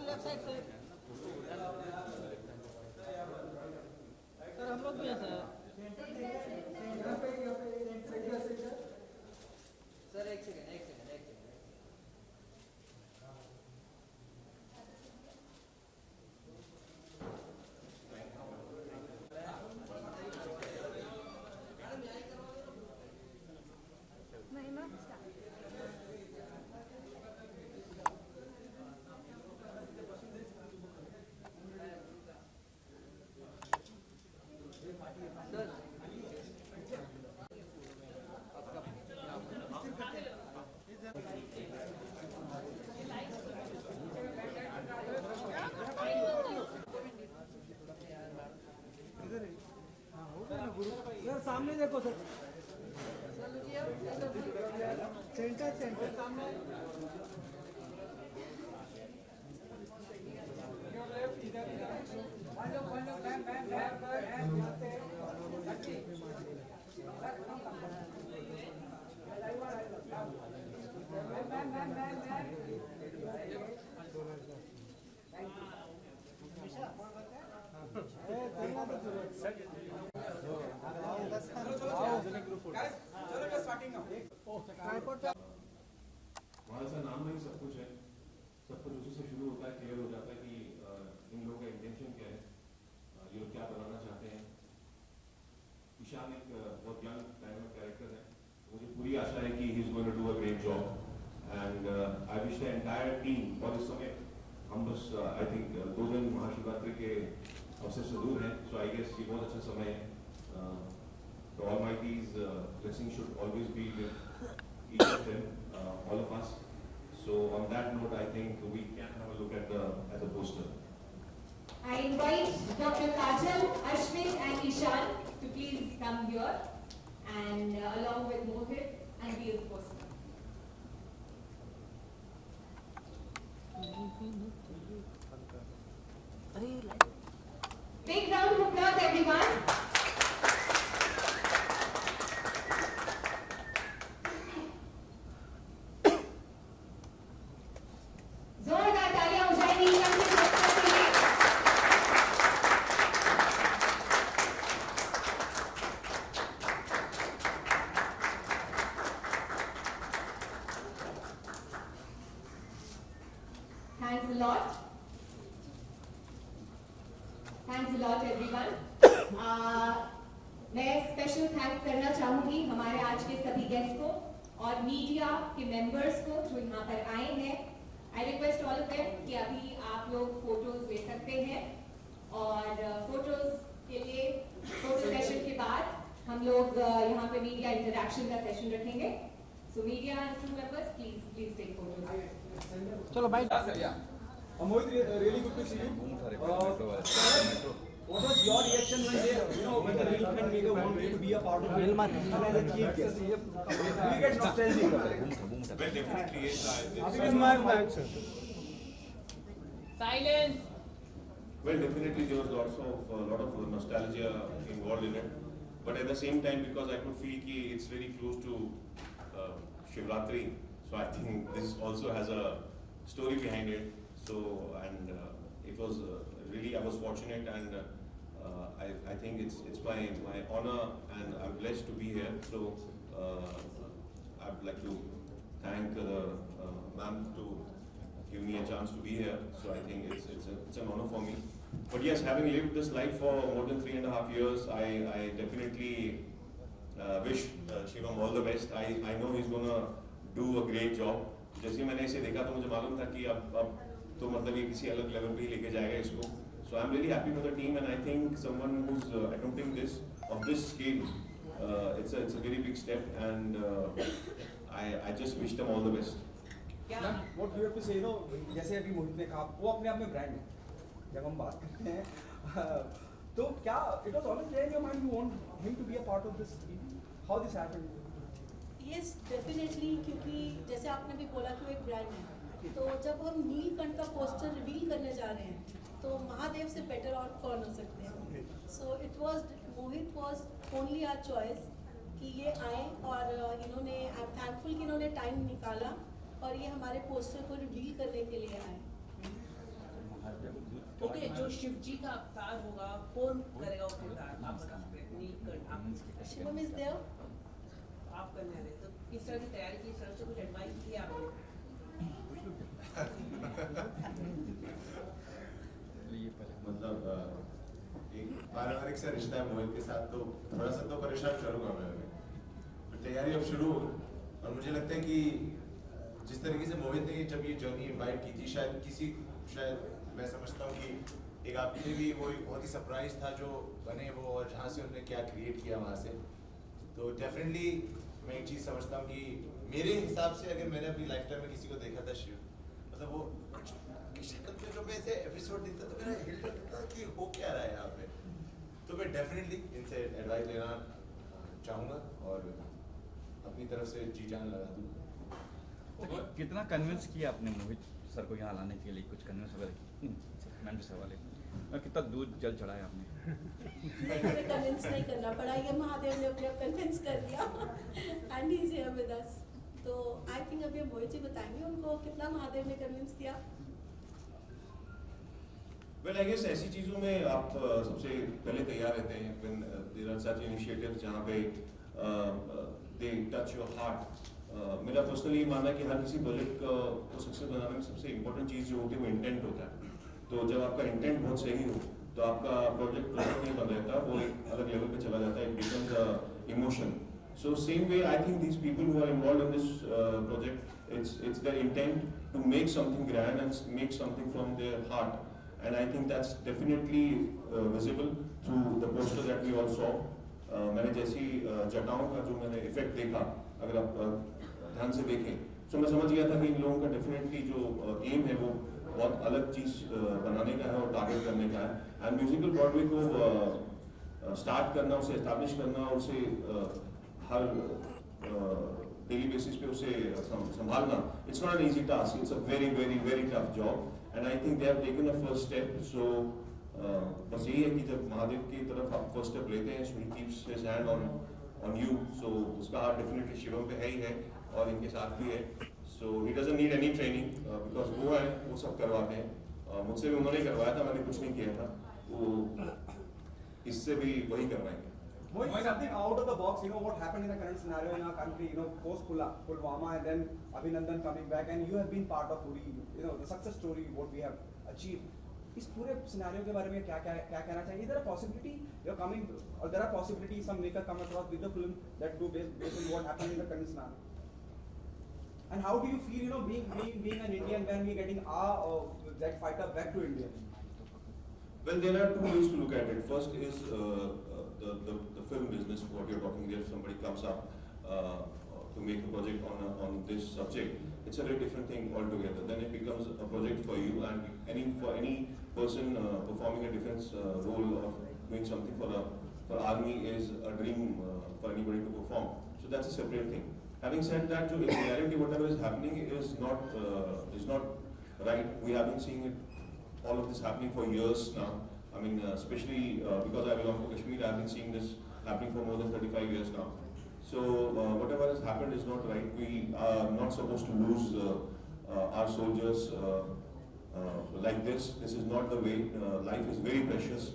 Left side से sir हम लोग भी हैं सर एक सेकंड सर सामने देखो सर सेंटर सामने हमारा सा नाम नहीं सब कुछ है, सब कुछ उसी से शुरू होता है, क्लियर हो जाता है कि इन लोगों का इंटेंशन क्या है, ये लोग क्या बनाना चाहते हैं। ईशान एक बहुत यंग डायनामिक कैरेक्टर है, मुझे पूरी आशा है कि he is going to do a great job and I wish the entire team. और इस समय हम बस आई थिंक 2 दिन महाशिवरात्रि के अवसर से दूर हैं, सो आई गेस ये बहुत अच्छा समय है। The Almighty's blessing should always be with each of them, all of us. So on that note, I think we can have a look at the poster. I invite Dr. Kajal, Ashwin and Ishan to please come here and along with Mohit and be the poster. Big round of applause everyone. जोरदार तालियां हो जाएंगी ईशान के बच्चों के लिए। Thanks a lot. Thanks a lot everyone. मैं special thanks करना चाहूंगी हमारे आज के सभी गेस्ट को और मीडिया के मेंबर्स को जो यहाँ पर आए हैं। I request all of them कि अभी आप लोग फोटोज ले सकते हैं और फोटोज के लिए फोटो सेशन के बाद हम लोग यहाँ पे मीडिया इंटरैक्शन का सेशन रखेंगे। So media and crew members, please take photos. चलो भाई Mohit, really good to see you. What was your reaction when they, when the real fan maker wanted you to be a part of it? And as a chief guest, do you get nostalgic? Well, definitely yes. Silence. Well, definitely there was lot of nostalgia involved in it, but at the same time, because I could feel कि it's very close to Shivratri, so I think this also has a story behind it. So and it was really, I was fortunate and I think it's my honor and I'm blessed to be here. So I'd like to thank ma'am to give me a chance to be here. So I think it's an honor for me. But yes, having lived this life for more than 3.5 years, I definitely wish Shivam all the best. I know he's gonna do a great job. जैसे मैंने इसे देखा तो मुझे मालूम था कि अब तो मतलब ये किसी अलग लेवल पे ही लेके जाएगा इसको. So I'm really happy with the team and I think someone who's attempting this of this scale, it's a very big step and I just wish them all the best. What you have to say, जैसे अभी मोहित ने कहा, वो अपने आप में brand है. जब हम बात करते हैं, तो क्या it was always there in your mind you want him to be a part of this? How this happened? Yes, definitely, क्योंकि जैसे आपने भी बोला कि वो एक ब्रांड है, तो जब हम नीलकंठ का पोस्टर रिवील करने जा रहे हैं, तो महादेव से बेटर और कौन हो सकते हैं. So it was Mohit was only our choice कि ये आए और इन्होंने, आई एम थैंकफुल कि इन्होंने टाइम निकाला और ये हमारे पोस्टर को रिवील करने के लिए आए। ओके, जो शिव जी का अवतार होगा कौन करेगा वो किरदार? आप बता सकते हैं? नीलकंठ आप शिवम इज देयर। आप करने वाले, तो किस तरह की तैयारी की, इस तरह से कुछ एडवाइस किया आपने? मतलब एक पारिवारिक सा रिश्ता है मोहित के साथ, तो थोड़ा सा तो परेशान करूंगा मैं अभी। तो तैयारी अब शुरू हो, और मुझे लगता है कि जिस तरीके से मोहित ने जब ये जर्नी इनवाइट की थी, शायद मैं समझता हूँ कि एक आपके लिए भी वो एक बहुत ही सरप्राइज था जो बने वो, और जहाँ से उन्होंने क्या क्रिएट किया वहाँ से। तो डेफिनेटली मैं एक चीज़ समझता हूँ कि मेरे हिसाब से अगर मैंने अपनी लाइफ टाइम में किसी को देखा था शिव, मतलब वो कुछ शक्ल पे जो मैं ऐसे एपिसोड देखता तो मेरा हिल जाता था कि हो क्या रहा है यहाँ पे। तो मैं डेफिनेटली इनसे एडवाइस लेना चाहूँगा और अपनी तरफ से जी जान लगा दूँगा। कितना कन्विंस किया आपने मोहित सर को यहाँ लाने के लिए? कुछ कन्विंस वगैरह की मैम सर वाले, और कितना दूध जल चढ़ाया आपने? हमें कन्विंस नहीं करना पड़ा, ये महादेव ने अपने आप कन्विंस कर दिया and he is here with us. तो आई थिंक अभी मोहित जी बताएंगे उनको कितना महादेव ने कन्विंस किया। Well, I guess ऐसी चीज़ों में आप सबसे पहले तैयार रहते हैं when there are such initiatives जहाँ पे they touch your heart। मेरा पर्सनली ये मानना है कि हर किसी प्रोजेक्ट को सक्सेस बनाने में सबसे इम्पोर्टेंट चीज़ जो होती है वो इंटेंट होता है। तो जब आपका इंटेंट बहुत सही हो तो आपका प्रोजेक्ट नहीं बन रहता, वो एक अलग लेवल पे चला जाता है, it becomes emotion. So same way, I think these people who are involved in this project, it's their intent to make something grand and make something from their heart, and I think that's definitely visible through the poster that we all saw। मैंने जैसी जटाओं का जो मैंने effect देखा, अगर आप ध्यान से देखें, तो मैं समझ गया था कि इन लोगों का डेफिनेटली जो एम है वो बहुत अलग चीज बनाने का है और टारगेट करने का है। एंड म्यूजिकल ब्रॉडवे को स्टार्ट करना, उसे एस्टैब्लिश करना, उसे हर डेली बेसिस पे उसे संभालना, it's not an easy task, it's a very very very tough job, and I think they have taken a first step. So बस यही है कि जब महादेव की तरफ आप फर्स्ट स्टेप लेते हैं, so he keeps his hand on you, so उसका हाथ डेफिनेटली शिवम पे है ही है और इनके साथ भी है। So he doesn't need any training because वो है, वो सब करवाते हैं। मुझसे भी उन्होंने करवाया था, मैंने कुछ नहीं किया था, वो इससे भी वही करवाएंगे। Mohit, something out of the box, you know what happened in the current scenario in our country, you know, post Pulwama and then Abhinandan coming back, and you have been part of Uri, you know, the success story, what we have achieved. इस पूरे scenario के बारे में क्या कहना चाहिए? Is there a possibility you're coming, or there are possibilities some maker come across with the film that do based on what happened in the current scenario? And how do you feel, you know, being an Indian when we getting our that fighter back to India? Well, there are two ways to look at it. First is the film business, what you're talking there. If somebody comes up to make a project on this subject, it's a very different thing altogether. Then it becomes a project for you, and for any person performing a defense role of doing something for army is a dream for anybody to perform. So that's a separate thing. Having said that, in reality, whatever is happening is not right. We have been seeing it. All of this happening for years now. I mean, especially because I belong to Kashmir, I've been seeing this happening for more than 35 years now. So whatever has happened is not right. We are not supposed to lose our soldiers like this. This is not the way. Life is very precious,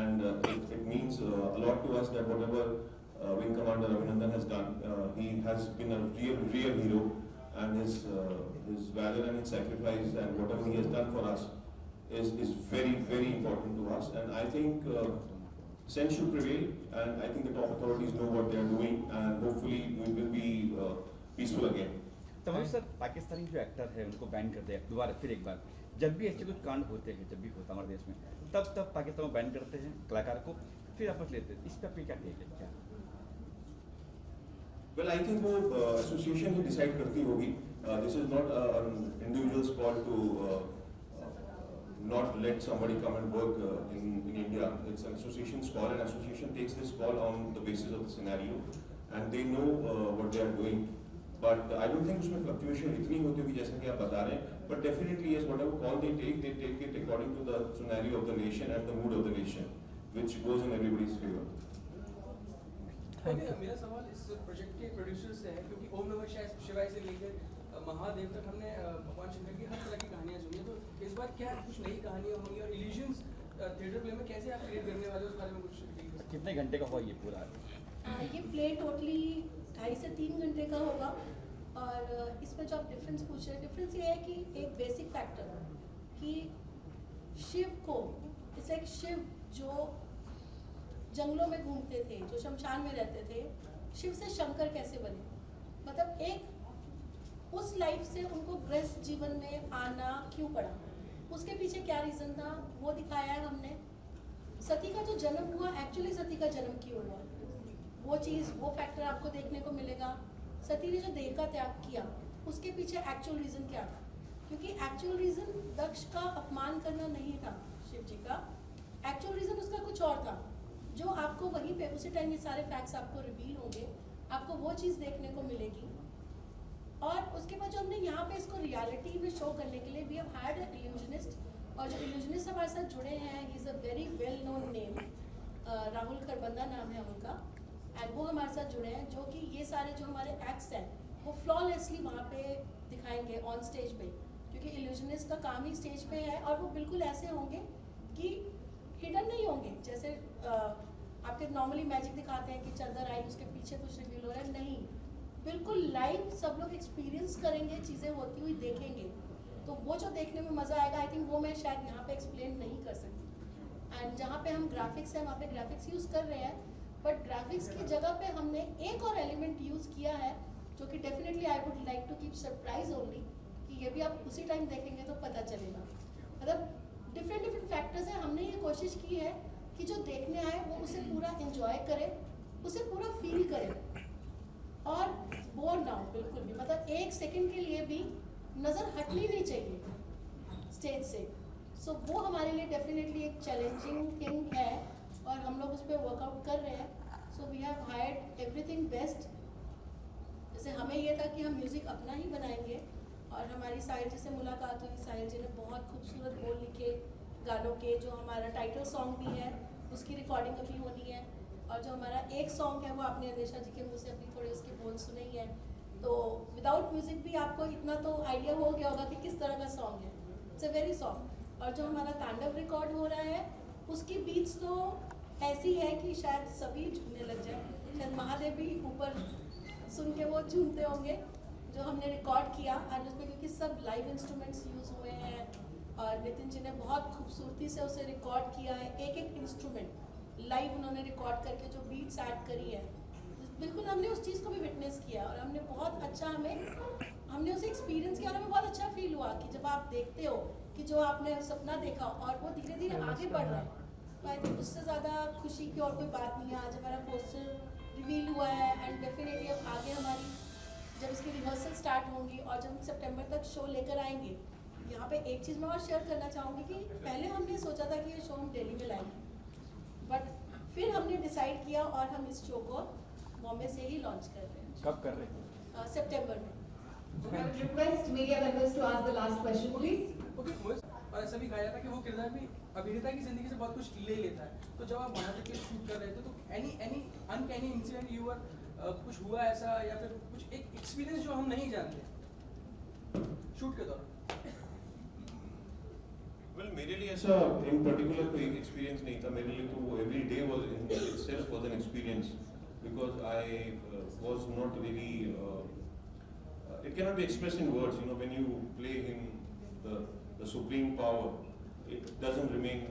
and it means a lot to us that whatever Wing Commander Abhinandan has done, he has been a real hero, and his valor and his sacrifice and whatever he has done for us is very, very important to us. And I think sense should prevail, and I think the top authorities know what they are doing, and hopefully we will be peaceful again. तमाम sir Pakistani जो actor है उनको ban कर दिया दोबारा फिर एक बार। जब भी ऐसे कुछ कांड होते हैं, जब भी होता हमारे देश में, तब पाकिस्तान में बैन करते हैं कलाकार को, फिर वापस लेते हैं। इस पर आपकी क्या टेक है? क्या? Well, I think वो एसोसिएशन ही डिसाइड करती होगी। This is not an individual's call to not let somebody come and work in India. It's an association's call, and association takes this call on the basis of the scenario, and they know what they are doing. But I don't think उसमें fluctuation इतनी होती होगी जैसा कि आप बता रहे हैं. But definitely yes, whatever call they take it according to the scenario of the nation and the mood of the nation, which goes in everybody's favor. Okay, मेरा सवाल इस प्रोजेक्ट के प्रोड्यूसर से है, क्योंकि ओम नमः शिवाय से लेकर महादेव तक हमने भगवान शंकर की हर तरह की कहानियाँ सुनी है, तो इस बार क्या कुछ नई कहानियाँ होंगी और इल्यूजन्स थिएटर प्ले में कैसे आप क्रिएट करने वाले हो, उस बारे में कुछ डिटेल बताइए। कितने घंटे का हुआ ये पूरा? ये प्ले टोटली 2.5 से 3 घंटे का होगा। और इसमें जो आप डिफरेंस पूछ रहे हैं, डिफरेंस ये है कि एक बेसिक फैक्टर कि शिव को, इट्स लाइक शिव जो जंगलों में घूमते थे, जो शमशान में रहते थे, शिव से शंकर कैसे बने, मतलब एक उस लाइफ से उनको गृहस्थ जीवन में आना क्यों पड़ा, उसके पीछे क्या रीज़न था वो दिखाया है हमने। सती का जो जन्म हुआ, एक्चुअली सती का जन्म क्यों हुआ, वो चीज़, वो फैक्टर आपको देखने को मिलेगा। सती ने जो देह का त्याग किया उसके पीछे एक्चुअल रीज़न क्या था, क्योंकि एक्चुअल रीज़न दक्ष का अपमान करना नहीं था शिव जी का, एक्चुअल रीज़न उसका कुछ और था, जो आपको वहीं पे उसी टाइम ये सारे फैक्ट्स आपको रिवील होंगे, आपको वो चीज़ देखने को मिलेगी। और उसके बाद जो हमने यहाँ पे इसको रियलिटी में शो करने के लिए we have had an illusionist, और जो इल्यूजनिस्ट हमारे साथ जुड़े हैं, he is a very well known name, Rahul Kharbanda नाम है उनका, एंड वो हमारे साथ जुड़े हैं, जो कि ये सारे जो हमारे एक्ट्स हैं वो फ्लॉलेसली वहाँ पे दिखाएंगे ऑन स्टेज पे, क्योंकि इल्यूजनिस्ट का काम ही स्टेज पे है, और वो बिल्कुल ऐसे होंगे कि हिडन नहीं होंगे, जैसे आपके नॉर्मली मैजिक दिखाते हैं कि चादर आई उसके पीछे कुछ रिवील हो रहा है, नहीं, बिल्कुल लाइव सब लोग एक्सपीरियंस करेंगे, चीज़ें होती हुई देखेंगे, तो वो जो देखने में मज़ा आएगा, आई थिंक वो मैं शायद यहाँ पे एक्सप्लेन नहीं कर सकती। एंड जहाँ पे हम ग्राफिक्स है वहाँ पे ग्राफिक्स यूज़ कर रहे हैं, बट ग्राफिक्स की जगह पे हमने एक और एलिमेंट यूज़ किया है जो कि definitely I would like to keep surprise only, कि ये भी आप उसी टाइम देखेंगे तो पता चलेगा। मतलब डिफरेंट फैक्टर्स हैं, हमने ये कोशिश की है कि जो देखने आए वो उसे पूरा एंजॉय करे, उसे पूरा फील करे और बोर ना हो बिल्कुल भी, मतलब एक सेकंड के लिए भी नज़र हटनी नहीं चाहिए स्टेज से। सो वो हमारे लिए डेफिनेटली एक चैलेंजिंग थिंग है और हम लोग उस पर वर्कआउट कर रहे हैं। So we have hired everything best. जैसे हमें ये था कि हम म्यूज़िक अपना ही बनाएंगे, और हमारी साहिल जी से मुलाकात हुई, साहिल जी ने बहुत खूबसूरत बोल लिखे गानों के, जो हमारा टाइटल सॉन्ग भी है उसकी रिकॉर्डिंग अभी होनी है, और जो हमारा एक सॉन्ग है वो आपने अदेशा जी के मुँह से अपनी थोड़ी उसके बोल सुने ही है, तो विदाउट म्यूज़िक भी आपको इतना तो आइडिया हो गया होगा कि किस तरह का सॉन्ग है, इट्स अ वेरी सॉन्ग। और जो हमारा तांडव रिकॉर्ड हो रहा है उसकी बीट्स तो ऐसी है कि शायद सभी झूमने लग जाए, शायद महादेव भी ऊपर सुन के वो झूमते होंगे, जो हमने रिकॉर्ड किया। और उसमें क्योंकि सब लाइव इंस्ट्रूमेंट्स यूज़ हुए हैं और नितिन जी ने बहुत खूबसूरती से उसे रिकॉर्ड किया है, एक एक इंस्ट्रूमेंट लाइव उन्होंने रिकॉर्ड करके जो बीट्स ऐड करी है, बिल्कुल हमने उस चीज़ को भी विटनेस किया और हमने बहुत अच्छा हमने उसे एक्सपीरियंस किया और हमें बहुत अच्छा फील हुआ कि जब आप देखते हो कि जो आपने सपना देखा और वो धीरे धीरे आगे बढ़ रहा है, तो आई थिंक उससे ज़्यादा खुशी की और कोई बात नहीं है। आज हमारा पोस्टर रिवील हुआ है एंड डेफिनेटली अब आगे हमारी जब इसकी रिहर्सल स्टार्ट होंगी और जब सितंबर तक शो लेकर आएंगे, यहाँ पे एक चीज़ मैं और शेयर करना चाहूँगी कि पहले हमने सोचा था कि ये शो हम दिल्ली में लाएंगे, बट फिर हमने डिसाइड किया और हम इस शो को बॉम्बे से ही लॉन्च कर रहे हैं। कब कर रहे हैं? सितंबर में। Request media members to ask the last question, please. Okay, और ऐसा भी कहा जाता है कि वो किरदार भी अभिनेता की जिंदगी से बहुत कुछ ले लेता है, तो जब आप वहाँ तक शूट कर रहे थे तो एनी अनकैनी इंसिडेंट यू कुछ हुआ ऐसा या फिर कुछ एक एक्सपीरियंस जो हम नहीं जानते शूट के दौरान? Well, मेरे लिए ऐसा इन पर्टिकुलर कोई एक्सपीरियंस नहीं था। मेरे लिए तो वो every day was in itself was an experience, because I was not really it cannot be expressed in words. You know, when you play him, the supreme power, it doesn't remain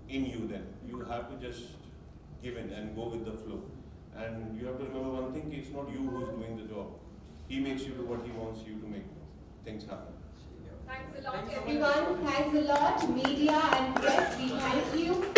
in you. Then you have to just give in and go with the flow. And you have to remember one thing: it's not you who's doing the job. He makes you do what he wants you to make things happen. Thanks a lot, everyone. Thanks a lot, media and press. We thank you.